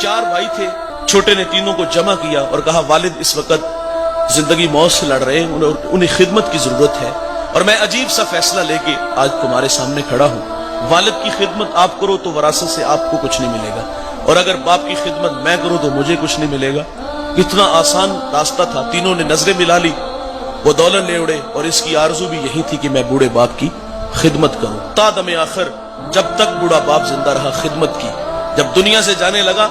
4 भाई थे, छोटे ने तीनों को जमा किया और कहा वालिद इस वक्त जिंदगी मौत से लड़ रहे हैं, उन्हें खिदमत की जरूरत है और मैं अजीब सा फैसला लेके आज तुम्हारे सामने खड़ा हूँ। वालिद की खिदमत आप करो तो वरासत से आपको कुछ नहीं मिलेगा, और अगर बाप की खिदमत मैं करूँ तो मुझे कुछ नहीं मिलेगा। कितना आसान रास्ता था। तीनों ने नजरें मिला ली, वो दौलत ले उड़े, और इसकी आरजू भी यही थी कि मैं बूढ़े बाप की खिदमत करूं। तादम आखिर जब तक बूढ़ा बाप जिंदा रहा खिदमत की। जब दुनिया से जाने लगा,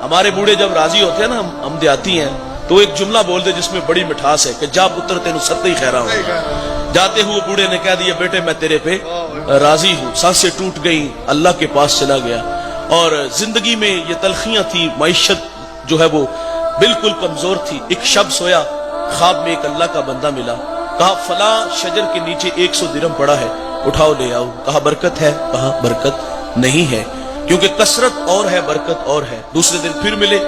हमारे बूढ़े जब राजी होते हैं ना, हम देहाती हैं, तो एक जुमला बोलते जिसमें बड़ी मिठास है कि जा पुत्र तेनु सत्ते ही खैरा हो। जाते हुए बूढ़े ने कह दिया बेटे मैं तेरे पे राजी हूं। सांसें टूट गई, अल्लाह के पास चला गया। और जिंदगी में ये तलखियां थी, मईशत जो है वो बिल्कुल कमजोर थी। एक शब सोया, ख्वाब में एक अल्लाह का बंदा मिला। कहा फला शजर के नीचे 100 दिरहम पड़ा है, उठाओ ले आओ। कहा बरकत है? कहा बरकत नहीं है, क्योंकि कसरत और है बरकत और है। दूसरे दिन फिर मिले,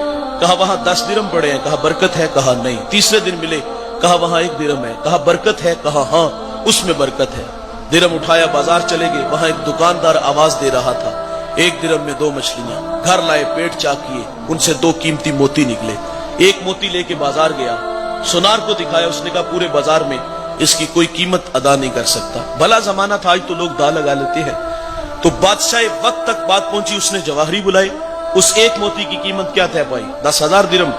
कहा वहां 10 दिरहम पड़े हैं, कहा बरकत है? कहा नहीं। तीसरे दिन मिले, कहा वहां 1 दिरहम है, कहा बरकत है? कहा हाँ उसमें बरकत है। दिरहम उठाया, बाजार चले गए, वहां एक दुकानदार आवाज दे रहा था 1 दिरहम में 2 मछलियां। घर लाए, पेट चाक किए, उनसे 2 कीमती मोती निकले। एक मोती लेके बाजार गया, सुनार को दिखाया, उसने कहा पूरे बाजार में इसकी कोई कीमत अदा नहीं कर सकता। भला जमाना था, आज तो लोग दाल लगा लेते हैं। तो बादशाह वक्त तक बात पहुंची, उसने जवाहरी बुलाई। उस एक मोती की कीमत क्या तय पाई? 10,000 दिरहम,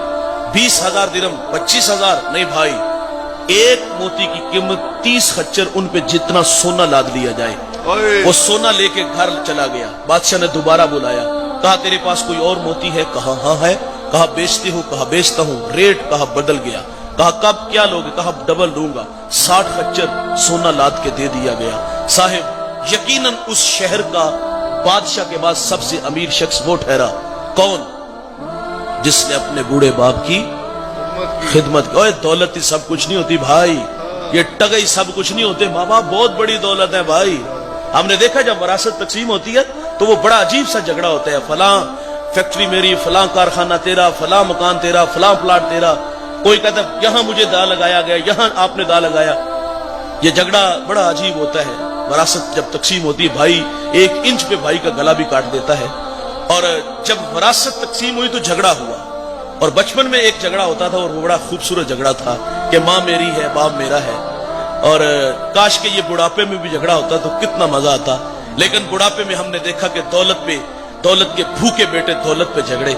20,000 दिरहम, 25,000? नहीं भाई, एक मोती की कीमत 30 खच्चर, उन पे जितना सोना लाद लिया जाए। वो सोना लेके घर चला गया। बादशाह ने दोबारा बुलाया, कहा तेरे पास कोई और मोती है? कहा हाँ है। कहा बेचते हो? कहा बेचता हूं। रेट कहा बदल गया। कहा कब क्या लोगे? कहा डबल लूंगा। 60 खच्चर सोना लाद के दे दिया गया। साहिब यकीनन उस शहर का बादशाह के बाद सबसे अमीर शख्स वो ठहरा। कौन? जिसने अपने बूढ़े बाप की खिदमत की। ओए दौलत ही सब कुछ नहीं होती भाई, ये टगई सब कुछ नहीं होते। माँ बाप बहुत बड़ी दौलत है भाई। हमने देखा जब वरासत तकसीम होती है तो वो बड़ा अजीब सा झगड़ा होता है। फलां फैक्ट्री मेरी, फलां कारखाना तेरा, फलां मकान तेरा, फलां प्लाट तेरा। कोई कहता है यहां मुझे दा लगाया गया, यहां आपने दा लगाया। ये झगड़ा बड़ा अजीब होता है। वरासत जब तकसीम होती है, भाई 1 इंच पे भाई का गला भी काट देता है। और जब वरासत तकसीम हुई तो झगड़ा हुआ, और बचपन में एक झगड़ा होता था और वो बड़ा खूबसूरत झगड़ा था कि माँ मेरी है बाप मेरा है। और काश के ये बुढ़ापे में भी झगड़ा होता तो कितना मजा आता। लेकिन बुढ़ापे में हमने देखा कि दौलत के भूखे बेटे दौलत पे झगड़े,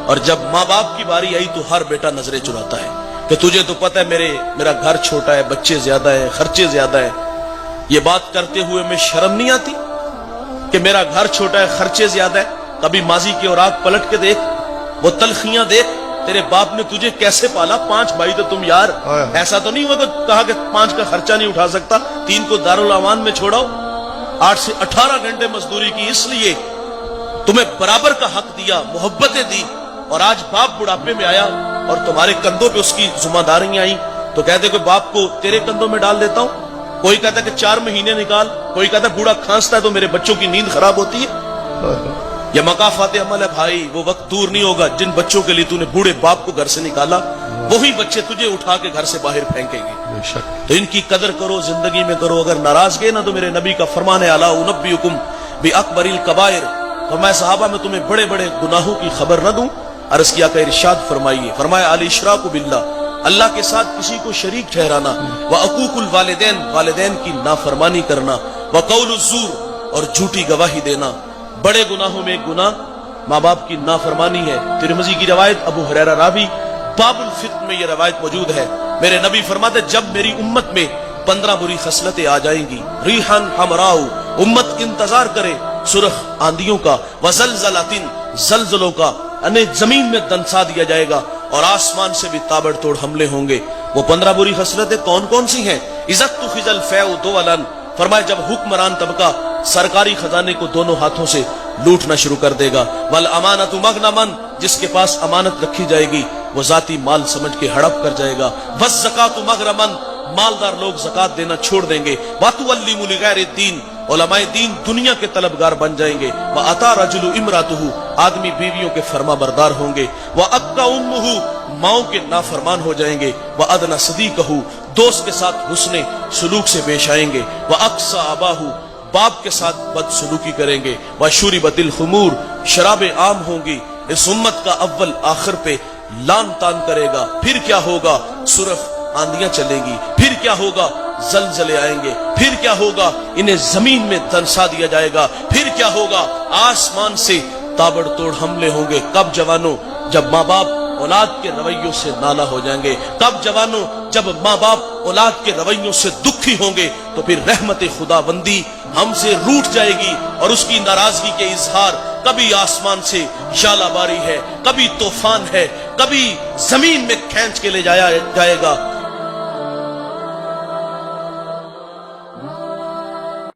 और जब माँ बाप की बारी आई तो हर बेटा नजरें चुराता है कि तुझे तो पता है मेरा घर छोटा है, बच्चे ज्यादा है, खर्चे ज्यादा है। ये बात करते हुए में शर्म नहीं आती कि मेरा घर छोटा है, खर्चे ज्यादा है? कभी माजी की और आग पलट के देख, वो तलखियां देख, तेरे बाप ने तुझे कैसे पाला। 5 भाई तो तुम यार, ऐसा तो नहीं हुआ कि कहा कि 5 का खर्चा नहीं उठा सकता, 3 को दारुल अमान में छोड़ाओ। 8 से 18 घंटे मजदूरी की, इसलिए तुम्हें बराबर का हक दिया, मोहब्बतें दी। और आज बाप बुढ़ापे में आया और तुम्हारे कंधों पे उसकी जिम्मेदारियां आई, तो कहते कि बाप को तेरे कंधों में डाल देता हूं। कोई कहता कि 4 महीने निकाल, कोई कहता बूढ़ा खांसता है तो मेरे बच्चों की नींद खराब होती है। यह मकाफात अमल है भाई, वो वक्त दूर नहीं होगा जिन बच्चों के लिए तूने बूढ़े बाप को घर से निकाला, वही बच्चे तुझे उठा के घर से बाहर फेंकेंगे। तो इनकी कदर करो, जिंदगी में करो। अगर नाराज गए ना तो मेरे नबी का फरमान है, अला उनब्बिउकुम बि अकबरिल कबाइर, फरमाया सहाबा में तुम्हें बड़े बड़े गुनाहों की खबर न दूं? अर्ज किया का इरशाद फरमाइए। फरमाया अल इशराकु बिल्लाह, अल्लाह के साथ किसी को शरीक ठहराना, व अकूकुल वालिदैन, वालिदैन की नाफरमानी करना, व कौलुज ज़ूर, और झूठी गवाही देना। बड़े गुनाहों में एक गुनाह माँ बाप की नाफरमानी है। तिरमिज़ी की रवायत, अबू हुरैरा रावी, बाबुल फित्न में यह रवायत मौजूद है। मेरे नबी फरमाते जब मेरी उम्मत में 15 बुरी खसलतें आ जाएंगी, रिहान हमराउ, उम्मत इंतजार करे सुरख आंधियों का, वज़लज़लातिन, जलजलों का, अनेक जमीन में दंसा दिया जाएगा और आसमान से भी ताबड़तोड़ हमले होंगे। वो 15 बुरी खसलतें कौन कौन सी हैं? इज़्ज़तु खिज़ल फ़ैउ दुअलन, फरमाया जब हुक्मरान तबका सरकारी खजाने को दोनों हाथों से लूटना शुरू कर देगा। वल अमानतु मगनमन, जिसके पास अमानत रखी जाएगी वो जाती माल समझ के हड़प कर जाएगा। वज़ ज़कातु मगरमन, मालदार लोग ज़कात देना छोड़ देंगे। वातुवल्लिमु लिगैरिद्दीन, उलमाए दीन दुनिया के तलबगार बन जाएंगे। व अता रजुलु इमरातुहु, आदमी बीवियों के फरमा बरदार होंगे। व अक्का उम्मुहु, माओ के नाफरमान हो जाएंगे। व अदना सदीकहु, दोस्त के साथ हुस्ने सुलूक से पेश आएंगे। व अक्सा अबाहु, बाप के साथ बदसलूकी करेंगे। व शुरिबतिल खुमूर, शराबें आम होंगी। इस उम्मत का अव्वल आखिर पे लान तान करेगा। फिर क्या होगा? सुरख आंधियां चलेगी। फिर क्या होगा? जलजले आएंगे। फिर क्या होगा? इन्हें जमीन में दंसा दिया जाएगा। फिर क्या होगा? आसमान से ताबड़तोड़ हमले होंगे। कब जवानों? जब माँ बाप औलाद के रवैयों से नाला हो जाएंगे। कब जवानों? जब माँ बाप औलाद के रवैयों से दुखी होंगे तो फिर रहमत खुदाबंदी हमसे रूठ जाएगी और उसकी नाराजगी के इजहार कभी आसमान से शालाबारी है, कभी तूफान है, कभी जमीन में खींच के ले जाया जाएगा।